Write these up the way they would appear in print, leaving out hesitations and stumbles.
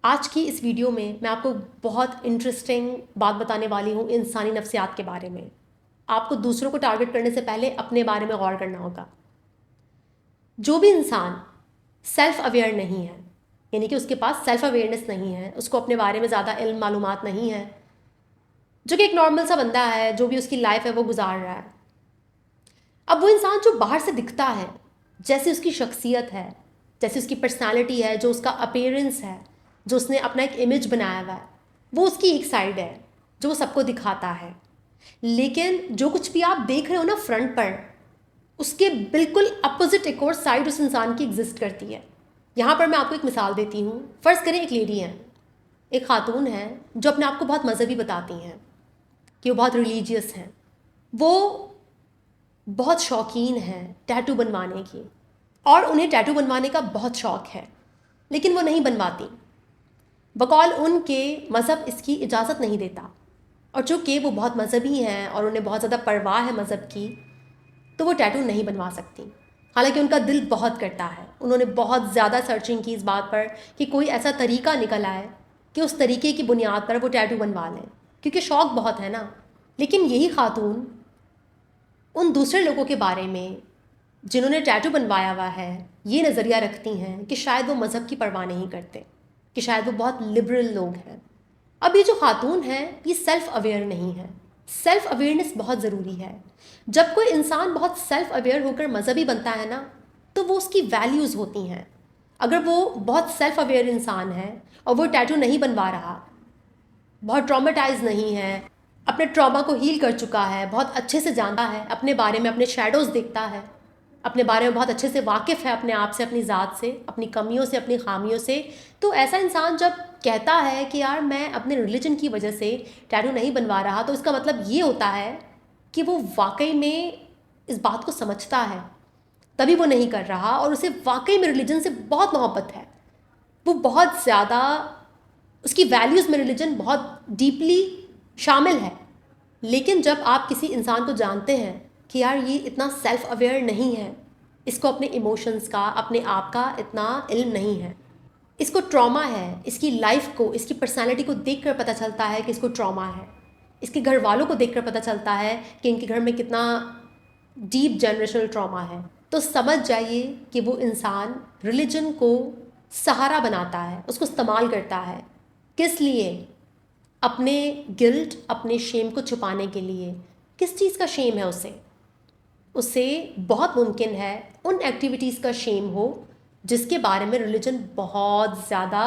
आज की इस वीडियो में मैं आपको बहुत इंटरेस्टिंग बात बताने वाली हूँ इंसानी नफ्सियात के बारे में। आपको दूसरों को टारगेट करने से पहले अपने बारे में गौर करना होगा। जो भी इंसान सेल्फ अवेयर नहीं है, यानी कि उसके पास सेल्फ अवेयरनेस नहीं है, उसको अपने बारे में ज़्यादा इल्म मालूमात नहीं है, जो कि एक नॉर्मल सा बंदा है, जो भी उसकी लाइफ है वो गुजार रहा है। अब वो इंसान जो बाहर से दिखता है, जैसे उसकी शख्सियत है, जैसे उसकी पर्सनालिटी है, जो उसका अपीयरेंस है, जो उसने अपना एक इमेज बनाया हुआ है, वो उसकी एक साइड है जो वो सबको दिखाता है। लेकिन जो कुछ भी आप देख रहे हो ना फ्रंट पर, उसके बिल्कुल अपोजिट एक और साइड उस इंसान की एग्जिस्ट करती है। यहाँ पर मैं आपको एक मिसाल देती हूँ। फ़र्ज़ करें एक लेडी है, एक खातून है, जो अपने आप को बहुत मजहबी बताती हैं कि वो बहुत रिलीजियस हैं। वो बहुत शौकीन हैं टैटू बनवाने की, और उन्हें टैटू बनवाने का बहुत शौक़ है, लेकिन वो नहीं बनवाती बकौल उनके मज़हब इसकी इजाज़त नहीं देता। और चूँकि वो बहुत मजहबी हैं और उन्हें बहुत ज़्यादा परवाह है मज़हब की, तो वो टैटू नहीं बनवा सकती। हालांकि उनका दिल बहुत करता है। उन्होंने बहुत ज़्यादा सर्चिंग की इस बात पर कि कोई ऐसा तरीका निकल आए कि उस तरीके की बुनियाद पर वो टैटू बनवा लें, क्योंकि शौक़ बहुत है ना। लेकिन यही खातून उन दूसरे लोगों के बारे में जिन्होंने टैटू बनवाया हुआ है ये नज़रिया रखती हैं कि शायद वो मज़हब की परवाह नहीं करते, कि शायद वो बहुत लिबरल लोग हैं। अब ये जो खातून है ये सेल्फ़ अवेयर नहीं है। सेल्फ़ अवेयरनेस बहुत ज़रूरी है। जब कोई इंसान बहुत सेल्फ़ अवेयर होकर मज़हबी बनता है ना, तो वो उसकी वैल्यूज़ होती हैं। अगर वो बहुत सेल्फ़ अवेयर इंसान है और वो टैटू नहीं बनवा रहा, बहुत ट्रॉमेटाइज नहीं है, अपने ट्रॉमा को हील कर चुका है, बहुत अच्छे से जानता है अपने बारे में, अपने शैडोज़ देखता है, अपने बारे में बहुत अच्छे से वाकिफ़ है, अपने आप से, अपनी ज़ात से, अपनी कमियों से, अपनी खामियों से, तो ऐसा इंसान जब कहता है कि यार मैं अपने रिलीजन की वजह से टैटू नहीं बनवा रहा, तो इसका मतलब ये होता है कि वो वाकई में इस बात को समझता है, तभी वो नहीं कर रहा, और उसे वाकई में रिलीजन से बहुत मोहब्बत है। वो बहुत ज़्यादा, उसकी वैल्यूज़ में रिलीजन बहुत डीपली शामिल है। लेकिन जब आप किसी इंसान को जानते हैं कि यार ये इतना सेल्फ़ अवेयर नहीं है, इसको अपने इमोशंस का, अपने आप का इतना इल्म नहीं है, इसको ट्रॉमा है, इसकी लाइफ को, इसकी पर्सनालिटी को देखकर पता चलता है कि इसको ट्रॉमा है, इसके घर वालों को देखकर पता चलता है कि इनके घर में कितना डीप जनरेशनल ट्रॉमा है, तो समझ जाइए कि वो इंसान रिलीजन को सहारा बनाता है, उसको इस्तेमाल करता है। किस लिए? अपने गिल्ट, अपने शेम को छुपाने के लिए। किस चीज़ का शेम है उसे? उसे बहुत मुमकिन है उन एक्टिविटीज़ का शेम हो जिसके बारे में रिलीजन बहुत ज़्यादा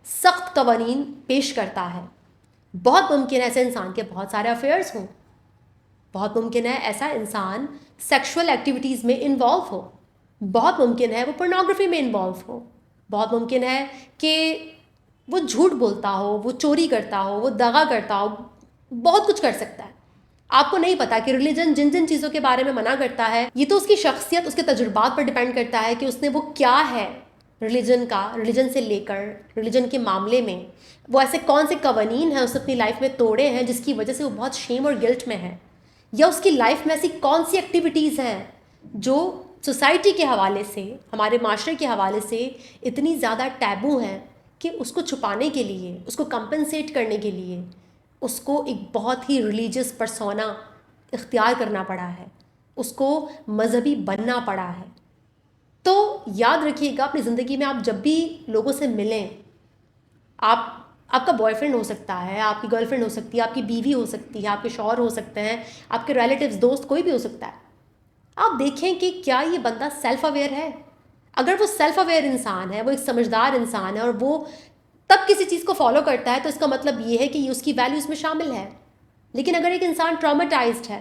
सख्त कवानीन पेश करता है। बहुत मुमकिन है ऐसे इंसान के बहुत सारे अफेयर्स हों। बहुत मुमकिन है ऐसा इंसान सेक्सुअल एक्टिविटीज़ में इन्वॉल्व हो। बहुत मुमकिन है वो पोर्नोग्राफी में इन्वॉल्व हो। बहुत मुमकिन है कि वो झूठ बोलता हो, वो चोरी करता हो, वो दगा करता हो, बहुत कुछ कर सकता है। आपको नहीं पता कि रिलीजन जिन जिन चीज़ों के बारे में मना करता है, ये तो उसकी शख्सियत, उसके तजुर्बात पर डिपेंड करता है कि उसने वो क्या है रिलीजन का, रिलीजन से लेकर रिलीजन के मामले में वो ऐसे कौन से कवानीन हैं उसने अपनी लाइफ में तोड़े हैं जिसकी वजह से वो बहुत शेम और गिल्ट में है, या उसकी लाइफ में ऐसी कौन सी एक्टिविटीज़ हैं जो सोसाइटी के हवाले से, हमारे माशरे के हवाले से इतनी ज़्यादा टैबू हैं कि उसको छुपाने के लिए, उसको कंपनसेट करने के लिए उसको एक बहुत ही रिलीजियस परसोना इख्तियार करना पड़ा है, उसको मजहबी बनना पड़ा है। तो याद रखिएगा अपनी ज़िंदगी में आप जब भी लोगों से मिलें, आपका बॉयफ्रेंड हो सकता है, आपकी गर्लफ्रेंड हो सकती है, आपकी बीवी हो सकती है, आपके शौहर हो सकते हैं, आपके रिलेटिव्स, दोस्त, कोई भी हो सकता है। आप देखें कि क्या ये बंदा सेल्फ अवेयर है। अगर वो सेल्फ अवेयर इंसान है, वो एक समझदार इंसान है और वो तब किसी चीज़ को फॉलो करता है, तो इसका मतलब ये है कि ये उसकी वैल्यूज़ में शामिल है। लेकिन अगर एक इंसान ट्रॉमेटाइज्ड है,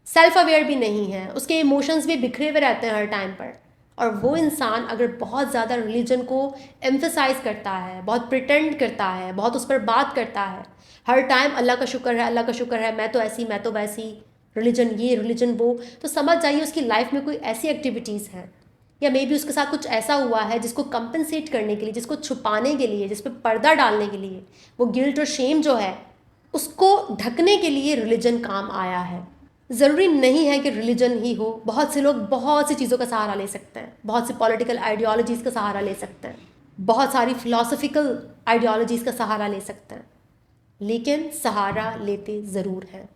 सेल्फ अवेयर भी नहीं है, उसके इमोशंस भी बिखरे हुए रहते हैं हर टाइम पर, और वो इंसान अगर बहुत ज़्यादा रिलीजन को एम्फेसाइज करता है, बहुत प्रिटेंड करता है, बहुत उस पर बात करता है, हर टाइम अल्लाह का शुक्र है, अल्लाह का शुक्र है, मैं तो ऐसी, मैं तो वैसी, रिलीजन ये, रिलीजन वो, तो समझ जाइए उसकी लाइफ में कोई ऐसी एक्टिविटीज़ हैं, या मे बी उसके साथ कुछ ऐसा हुआ है जिसको कंपनसेट करने के लिए, जिसको छुपाने के लिए, जिस पर पर्दा डालने के लिए, वो गिल्ट और शेम जो है उसको ढकने के लिए रिलीजन काम आया है। ज़रूरी नहीं है कि रिलीजन ही हो। बहुत से लोग बहुत सी चीज़ों का सहारा ले सकते हैं, बहुत सी पॉलिटिकल आइडियोलॉजीज़ का सहारा ले सकते हैं, बहुत सारी फिलॉसफिकल आइडियोलॉजीज़ का सहारा ले सकते हैं, लेकिन सहारा लेते ज़रूर हैं।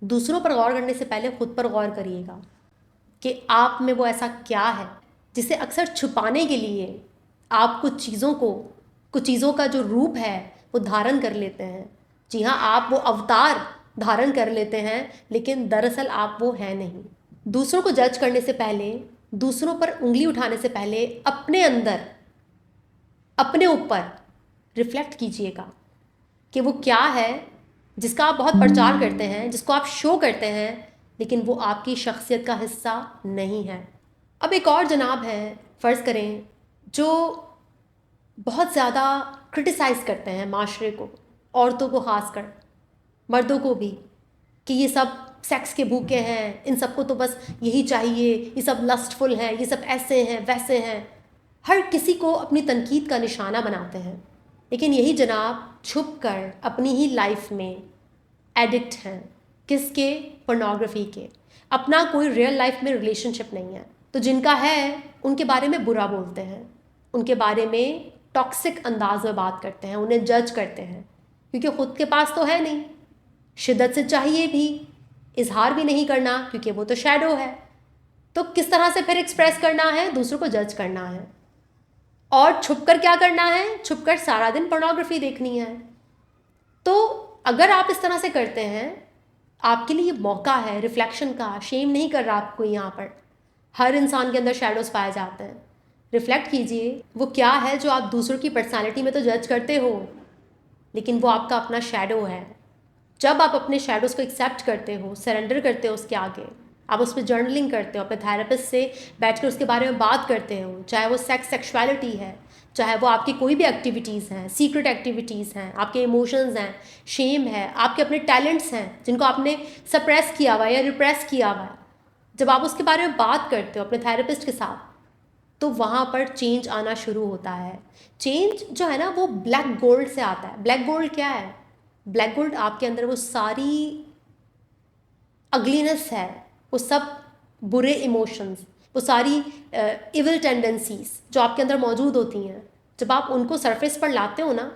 दूसरों पर गौर करने से पहले खुद पर गौर करिएगा कि आप में वो ऐसा क्या है जिसे अक्सर छुपाने के लिए आप कुछ चीज़ों का जो रूप है वो धारण कर लेते हैं। जी हाँ, आप वो अवतार धारण कर लेते हैं, लेकिन दरअसल आप वो हैं नहीं। दूसरों को जज करने से पहले, दूसरों पर उंगली उठाने से पहले अपने अंदर, अपने ऊपर रिफ्लेक्ट कीजिएगा कि वो क्या है जिसका आप बहुत प्रचार करते हैं, जिसको आप शो करते हैं, लेकिन वो आपकी शख्सियत का हिस्सा नहीं है। अब एक और जनाब है, फ़र्ज़ करें, जो बहुत ज़्यादा क्रिटिसाइज़ करते हैं माशरे को, औरतों को ख़ासकर, मर्दों को भी, कि ये सब सेक्स के भूखे हैं, इन सबको तो बस यही चाहिए, ये सब लस्टफुल हैं, ये सब ऐसे हैं वैसे हैं। हर किसी को अपनी तनकीद का निशाना बनाते हैं, लेकिन यही जनाब छुप कर अपनी ही लाइफ में एडिक्ट हैं। किसके? पोर्नोग्राफी के। अपना कोई रियल लाइफ में रिलेशनशिप नहीं है, तो जिनका है उनके बारे में बुरा बोलते हैं, उनके बारे में टॉक्सिक अंदाज में बात करते हैं, उन्हें जज करते हैं, क्योंकि ख़ुद के पास तो है नहीं, शिद्दत से चाहिए भी, इजहार भी नहीं करना क्योंकि वो तो शैडो है। तो किस तरह से फिर एक्सप्रेस करना है? दूसरों को जज करना है। और छुपकर क्या करना है? छुपकर सारा दिन पोर्नोग्राफी देखनी है। तो अगर आप इस तरह से करते हैं, आपके लिए मौका है रिफ्लेक्शन का। शेम नहीं कर रहा आपको यहाँ पर। हर इंसान के अंदर शैडोज़ पाए जाते हैं। रिफ्लेक्ट कीजिए, वो क्या है जो आप दूसरों की पर्सनालिटी में तो जज करते हो, लेकिन वो आपका अपना शैडो है। जब आप अपने शैडोज़ को एक्सेप्ट करते हो, सरेंडर करते हो उसके आगे, आप उस पर जर्नलिंग करते हो, अपने थेरेपिस्ट से बैठकर उसके बारे में बात करते हो, चाहे वो सेक्सुअलिटी है, चाहे वो आपकी कोई भी एक्टिविटीज़ हैं, सीक्रेट एक्टिविटीज़ हैं, आपके इमोशंस हैं, शेम है, आपके अपने टैलेंट्स हैं जिनको आपने सप्रेस किया हुआ है या रिप्रेस किया हुआ है। जब आप उसके बारे में बात करते हो अपने थेरेपिस्ट के साथ, तो वहाँ पर चेंज आना शुरू होता है। चेंज जो है ना, वो ब्लैक गोल्ड से आता है। ब्लैक गोल्ड क्या है? ब्लैक गोल्ड आपके अंदर वो सारी अगलीनेस है, वो सब बुरे इमोशंस, वो सारी इविल टेंडेंसीज जो आपके अंदर मौजूद होती हैं, जब आप उनको सरफेस पर लाते हो ना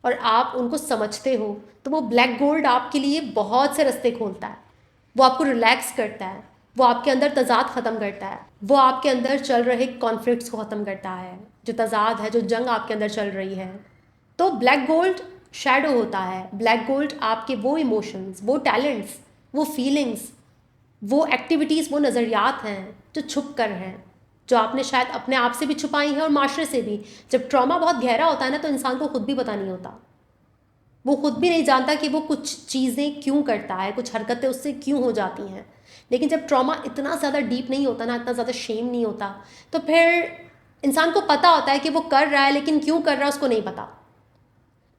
और आप उनको समझते हो, तो वो ब्लैक गोल्ड आपके लिए बहुत से रास्ते खोलता है। वो आपको रिलैक्स करता है, वो आपके अंदर तज़ाद ख़त्म करता है, वो आपके अंदर चल रहे कॉन्फ्लिक्ट्स को ख़त्म करता है, जो तज़ाद है, जो जंग आपके अंदर चल रही है। तो ब्लैक गोल्ड शैडो होता है। ब्लैक गोल्ड आपके वो इमोशंस, वो टैलेंट्स, वो फीलिंग्स, वो एक्टिविटीज़, वो नज़रियात हैं जो छुप कर हैं, जो आपने शायद अपने आप से भी छुपाई हैं और माशरे से भी। जब ट्रॉमा बहुत गहरा होता है ना, तो इंसान को खुद भी पता नहीं होता, वो खुद भी नहीं जानता कि वो कुछ चीज़ें क्यों करता है, कुछ हरकतें उससे क्यों हो जाती हैं। लेकिन जब ट्रॉमा इतना ज़्यादा डीप नहीं होता ना, इतना ज़्यादा शेम नहीं होता, तो फिर इंसान को पता होता है कि वो कर रहा है, लेकिन क्यों कर रहा है उसको नहीं पता।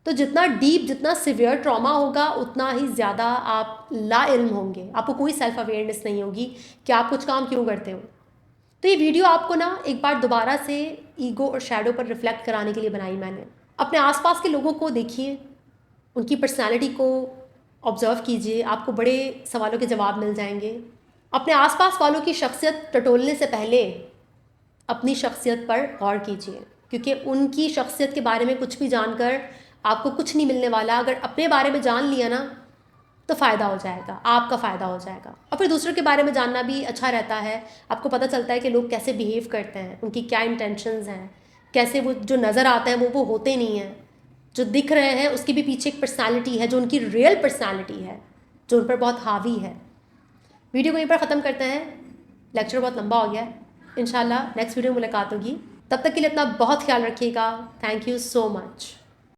तो जितना डीप, जितना सिवियर ट्रॉमा होगा, उतना ही ज़्यादा आप लाइल्म होंगे, आपको कोई सेल्फ अवेयरनेस नहीं होगी कि आप कुछ काम क्यों करते हो। तो ये वीडियो आपको ना एक बार दोबारा से ईगो और शैडो पर रिफ्लेक्ट कराने के लिए बनाई मैंने। अपने आसपास के लोगों को देखिए, उनकी पर्सनालिटी को ऑब्ज़र्व कीजिए, आपको बड़े सवालों के जवाब मिल जाएंगे। अपने आसपास वालों की शख्सियत टटोलने से पहले अपनी शख्सियत पर गौर कीजिए, क्योंकि उनकी शख्सियत के बारे में कुछ भी जानकर आपको कुछ नहीं मिलने वाला। अगर अपने बारे में जान लिया ना, तो फ़ायदा हो जाएगा, आपका फ़ायदा हो जाएगा। और फिर दूसरों के बारे में जानना भी अच्छा रहता है। आपको पता चलता है कि लोग कैसे बिहेव करते हैं, उनकी क्या इंटेंशंस हैं, कैसे वो जो नज़र आते हैं वो होते नहीं हैं, जो दिख रहे हैं उसके भी पीछे एक पर्सनालिटी है, जो उनकी रियल पर्सनालिटी है, जो उन पर बहुत हावी है। वीडियो को यहीं पर ख़त्म करते हैं, लेक्चर बहुत लंबा हो गया है। इंशाल्लाह नेक्स्ट वीडियो में मुलाकात होगी। तब तक के लिए अपना बहुत ख्याल रखिएगा। Thank you so much.